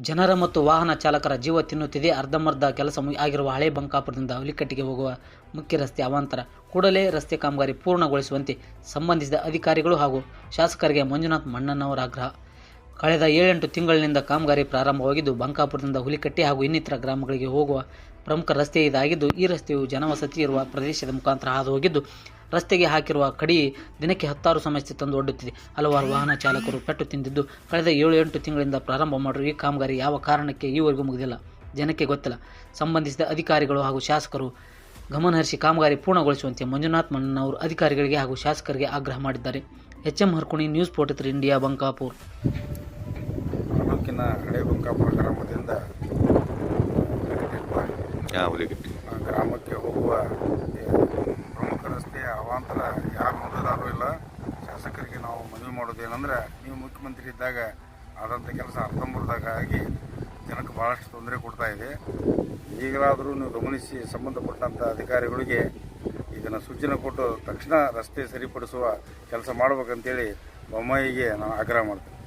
ಜನರ ಮತ್ತು ವಾಹನ ಚಾಲಕರ ಜೀವ ತಿನ್ನುತ್ತಿದೆ. ಅರ್ಧಂಬರ್ಧ ಕೆಲಸ ಆಗಿರುವ ಹಳೆ ಬಂಕಾಪುರದಿಂದ ಹುಲಿಕಟ್ಟಿಗೆ ಹೋಗುವ ಮುಖ್ಯ ರಸ್ತೆ ಅವಾಂತರ. ಕೂಡಲೇ ರಸ್ತೆ ಕಾಮಗಾರಿ ಪೂರ್ಣಗೊಳಿಸುವಂತೆ ಸಂಬಂಧಿಸಿದ ಅಧಿಕಾರಿಗಳು ಹಾಗೂ ಶಾಸಕರಿಗೆ ಮಂಜುನಾಥ್ ಮಣ್ಣಣ್ಣವರ ಆಗ್ರಹ. ಕಳೆದ 7-8 ತಿಂಗಳಿನಿಂದ ಕಾಮಗಾರಿ ಪ್ರಾರಂಭವಾಗಿದ್ದು, ಬಂಕಾಪುರದಿಂದ ಹುಲಿಕಟ್ಟಿ ಹಾಗೂ ಇನ್ನಿತರ ಗ್ರಾಮಗಳಿಗೆ ಹೋಗುವ ಪ್ರಮುಖ ರಸ್ತೆ ಇದಾಗಿದ್ದು, ಈ ರಸ್ತೆಯು ಜನವಸತಿ ಇರುವ ಪ್ರದೇಶದ ಮುಖಾಂತರ ಹಾದು ಹೋಗಿದ್ದು, ರಸ್ತೆಗೆ ಹಾಕಿರುವ ಕಡಿ ದಿನಕ್ಕೆ 10 ಸಮಸ್ಯೆ ತಂದು ಒಡ್ಡುತ್ತಿದೆ. ಹಲವಾರು ವಾಹನ ಚಾಲಕರು ಪೆಟ್ಟು ತಿಂದಿದ್ದು, ಕಳೆದ 7-8 ತಿಂಗಳಿಂದ ಪ್ರಾರಂಭ ಮಾಡಿರುವ ಈ ಕಾಮಗಾರಿ ಯಾವ ಕಾರಣಕ್ಕೆ ಈವರೆಗೂ ಮುಗಿದಿಲ್ಲ, ಜನಕ್ಕೆ ಗೊತ್ತಿಲ್ಲ. ಸಂಬಂಧಿಸಿದ ಅಧಿಕಾರಿಗಳು ಹಾಗೂ ಶಾಸಕರು ಗಮನಹರಿಸಿ ಕಾಮಗಾರಿ ಪೂರ್ಣಗೊಳಿಸುವಂತೆ ಮಂಜುನಾಥ್ ಮಣ್ಣಣ್ಣವರು ಅಧಿಕಾರಿಗಳಿಗೆ ಹಾಗೂ ಶಾಸಕರಿಗೆ ಆಗ್ರಹ ಮಾಡಿದ್ದಾರೆ. HM Harkuni, news 43 India, Bankapura. ತಾಲೂಕಿನ ಹಳೆ ಬಂಕಾಪುರ ಗ್ರಾಮದಿಂದ ಗ್ರಾಮಕ್ಕೆ ಹೋಗುವ ಪ್ರಮುಖ ರಸ್ತೆಯ ಅವಾಂತರ ಯಾರು ನೋಡಿದಾರೂ ಇಲ್ಲ. ಶಾಸಕರಿಗೆ ನಾವು ಮನವಿ ಮಾಡೋದೇನೆಂದ್ರೆ, ನೀವು ಮುಖ್ಯಮಂತ್ರಿ ಇದ್ದಾಗ ಆದಂಥ ಕೆಲಸ ಅರ್ಧಂಬರ್ಧಾಗ ಆಗಿ ಜನಕ್ಕೆ ಭಾಳಷ್ಟು ತೊಂದರೆ ಕೊಡ್ತಾ ಇದೆ. ಈಗಲಾದರೂ ನೀವು ಗಮನಿಸಿ ಸಂಬಂಧಪಟ್ಟಂಥ ಅಧಿಕಾರಿಗಳಿಗೆ ಇದನ್ನು ಸೂಚನೆ ಕೊಟ್ಟು ತಕ್ಷಣ ರಸ್ತೆ ಸರಿಪಡಿಸುವ ಕೆಲಸ ಮಾಡಬೇಕಂತೇಳಿ ಬೊಮ್ಮಾಯಿಗೆ ನಾನು ಆಗ್ರಹ ಮಾಡ್ತೀನಿ.